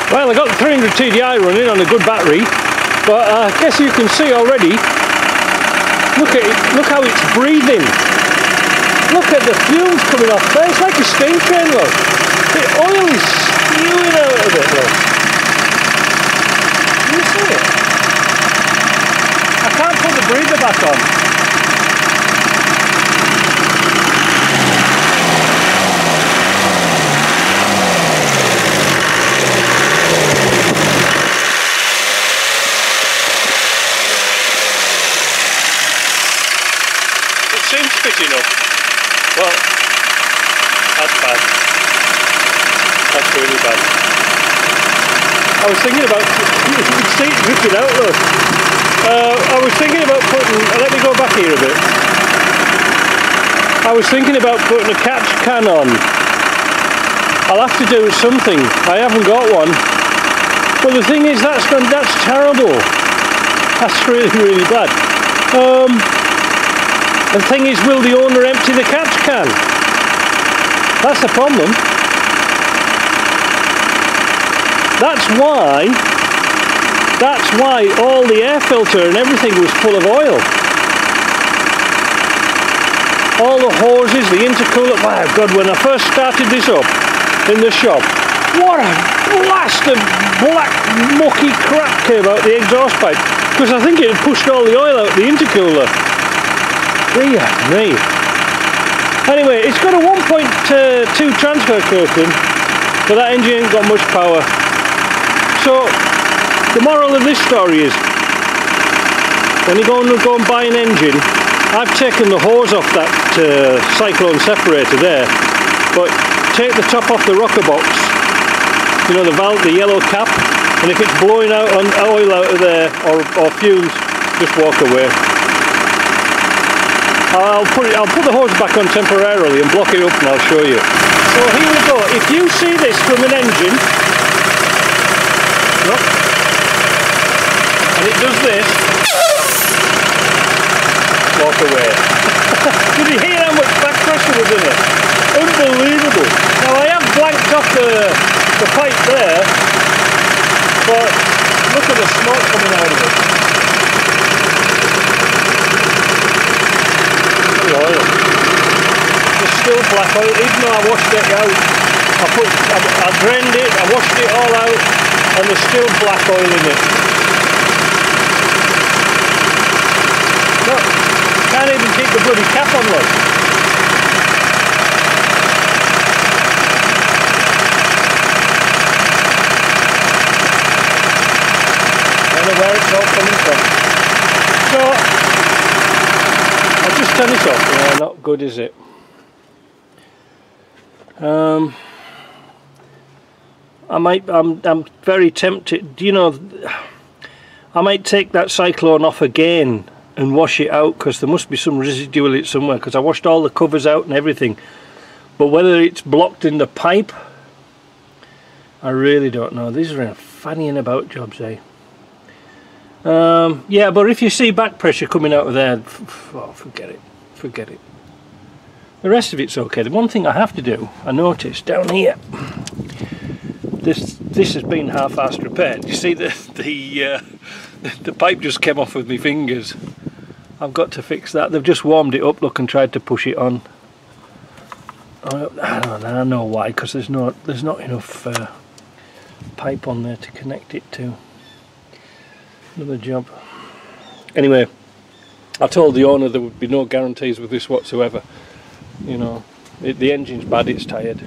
Well, I got the 300 TDI running on a good battery, but I guess you can see already. Look at it, look how it's breathing. Look at the fumes coming off there. It's like a steam train, look. The oil is spewing out of it, look. Can you see it? I can't put the breather back on. Seems fit enough. Well, that's bad. That's really bad. I was thinking about, you can see it dripping out though. I was thinking about putting, let me go back here a bit. I was thinking about putting a catch can on. I'll have to do something. I haven't got one. But the thing is, that's terrible. That's really, really bad. The thing is, will the owner empty the catch can? That's the problem. That's why all the air filter and everything was full of oil. All the hoses, the intercooler. My God, when I first started this up in the shop, what a blast of black mucky crap came out the exhaust pipe, because I think it had pushed all the oil out the intercooler. Dear me. Anyway, it's got a 1.2 transfer curtain, but that engine ain't got much power. So the moral of this story is, when you go and buy an engine, I've taken the hose off that cyclone separator there, but take the top off the rocker box, you know, the valve, the yellow cap, and if it's blowing out on oil out of there or fumes, just walk away. I'll put the hose back on temporarily and block it up, and I'll show you. So here we go. If you see this from an engine, look, and it does this, walk away. Did you hear how much back pressure was in it? Unbelievable. Now I have blanked off the pipe there, but look at the smoke coming out of it. Oil. There's still black oil, even though I washed it out. I drained it, I washed it all out, and there's still black oil in it. Look, can't even keep the bloody cap on, look. I don't know where it's all coming from. So, I'll just turn this off. Yeah, not good, is it? I'm very tempted. You know, I might take that cyclone off again and wash it out, because there must be some residual in it somewhere, because I washed all the covers out and everything. But whether it's blocked in the pipe, I really don't know. These are fannying about jobs, eh? Yeah, but if you see back pressure coming out of there, oh, forget it. The rest of it's okay. The one thing I have to do, I noticed down here, this has been half-assed repaired. You see the pipe just came off with my fingers. I've got to fix that. They've just warmed it up, look, and tried to push it on. I know why, because there's not enough pipe on there to connect it to. Another job. Anyway, I told the owner there would be no guarantees with this whatsoever. You know, the engine's bad, it's tired.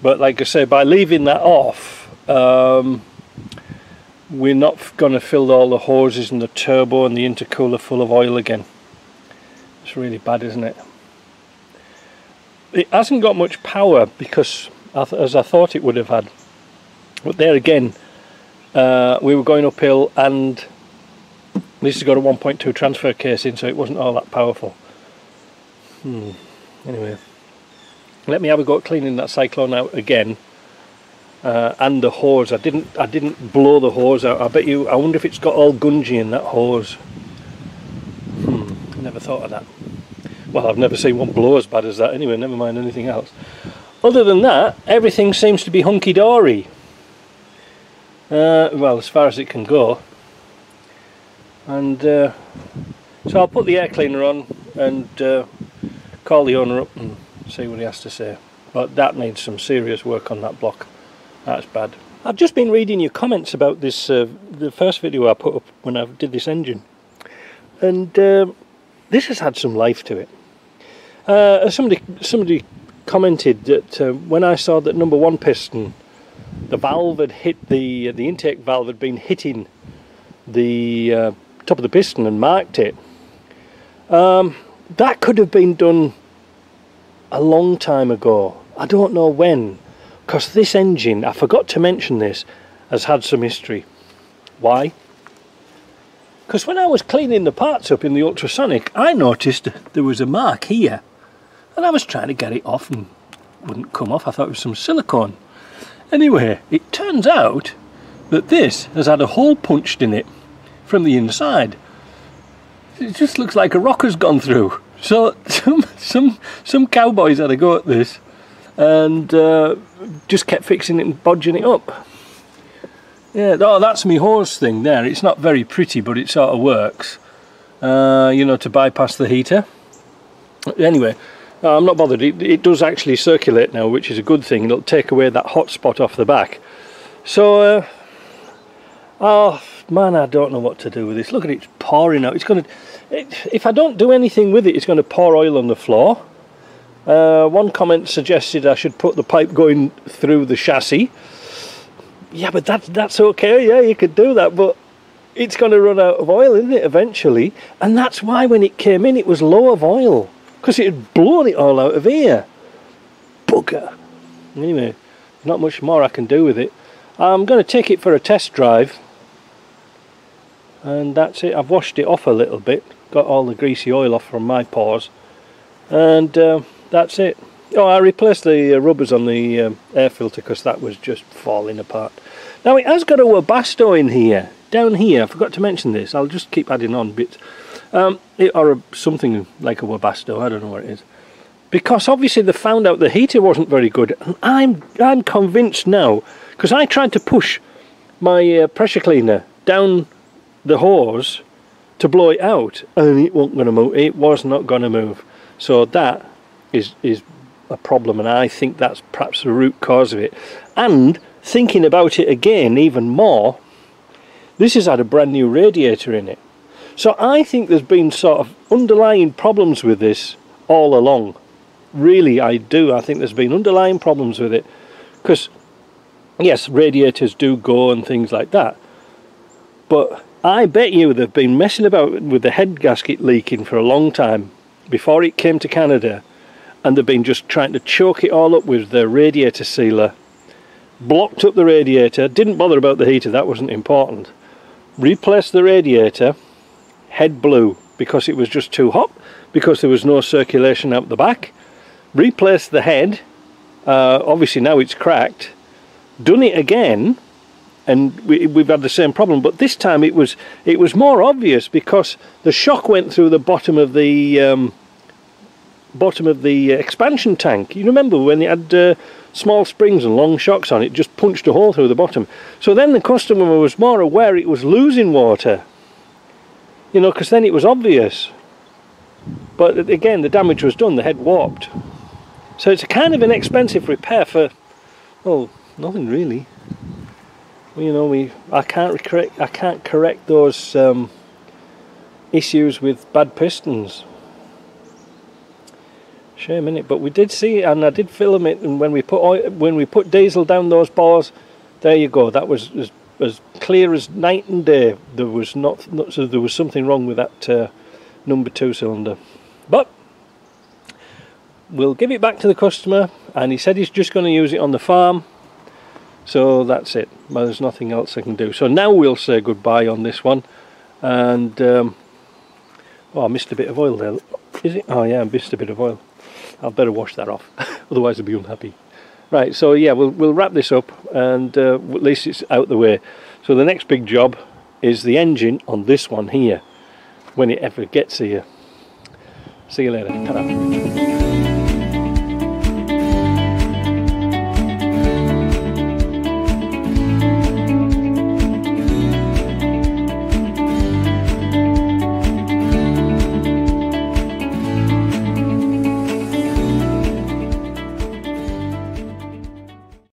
But like I say, by leaving that off, we're not going to fill all the hoses and the turbo and the intercooler full of oil again. It's really bad, isn't it? It hasn't got much power, because as I thought it would have had. But there again, we were going uphill, and this has got a 1.2 transfer case in, so it wasn't all that powerful. Anyway, let me have a go at cleaning that cyclone out again, and the hose. I didn't blow the hose out. I wonder if it's got all gungy in that hose. Never thought of that. Well, I've never seen one blow as bad as that anyway, never mind anything else. other than that, everything seems to be hunky-dory. Well, as far as it can go. And so I'll put the air cleaner on and call the owner up and see what he has to say. But that needs some serious work on that block. That's bad. I've just been reading your comments about this, the first video I put up when I did this engine. And this has had some life to it. Somebody commented that when I saw that number 1 piston, the valve had hit the intake valve had been hitting the top of the piston and marked it. That could have been done a long time ago. I don't know when, because this engine, I forgot to mention this, has had some history. Why? Because when I was cleaning the parts up in the ultrasonic, I noticed there was a mark here, and I was trying to get it off and it wouldn't come off. I thought it was some silicone. Anyway, it turns out that this has had a hole punched in it from the inside. It just looks like a rock has gone through. So some cowboys had a go at this and just kept fixing it and bodging it up. Yeah, oh, that's my hose thing there. It's not very pretty, but it sort of works. You know, to bypass the heater. Anyway, I'm not bothered. It does actually circulate now, which is a good thing. It'll take away that hot spot off the back. So, oh man, I don't know what to do with this. Look at it, it's pouring out. It's going to, if I don't do anything with it, it's going to pour oil on the floor. One comment suggested I should put the pipe going through the chassis. Yeah, but that's okay. Yeah, you could do that, but it's going to run out of oil, isn't it, eventually? And that's why when it came in, it was low of oil, because it had blown it all out of here. Bugger. Anyway, not much more I can do with it. I'm going to take it for a test drive, and that's it. I've washed it off a little bit, got all the greasy oil off from my paws, and that's it. Oh, I replaced the rubbers on the air filter because that was just falling apart. Now it has got a Webasto in here, down here. I forgot to mention this. I'll just keep adding on bits. Or something like a Webasto, I don't know what it is. Because obviously they found out the heater wasn't very good. And I'm convinced now, because I tried to push my pressure cleaner down the hose to blow it out, and it wasn't going to move. It was not going to move. So that is a problem, and I think that's perhaps the root cause of it. And thinking about it again even more, this has had a brand new radiator in it. So I think there's been sort of underlying problems with this all along. Really, I do. I think there's been underlying problems with it. Because, yes, radiators do go and things like that. But I bet you they've been messing about with the head gasket leaking for a long time before it came to Canada. And they've been just trying to choke it all up with the radiator sealer. Blocked up the radiator, didn't bother about the heater, that wasn't important. Replaced the radiator, head blew because it was just too hot, because there was no circulation out the back. Replaced the head, obviously now it's cracked. Done it again, and we've had the same problem, but this time it was more obvious because the shock went through the bottom of the expansion tank. You remember when it had small springs and long shocks on it, just punched a hole through the bottom. So then the customer was more aware it was losing water, you know, because then it was obvious. But again, the damage was done, the head warped. So it's a kind of an expensive repair for, well, nothing really. You know, I can't correct those issues with bad pistons. Shame, innit? But we did see it, and I did film it, and when we put diesel down those bores, there you go. That was as clear as night and day. There was so there was something wrong with that number 2 cylinder. But we'll give it back to the customer, and he said he's just going to use it on the farm. So that's it. Well, there's nothing else I can do. So now we'll say goodbye on this one. And oh, I missed a bit of oil there. Is it? Oh yeah, I missed a bit of oil. I'll better wash that off, otherwise I'll be unhappy. Right, so yeah, we'll wrap this up, and at least it's out the way. So the next big job is the engine on this one here, when it ever gets here. See you later. Ta-ra.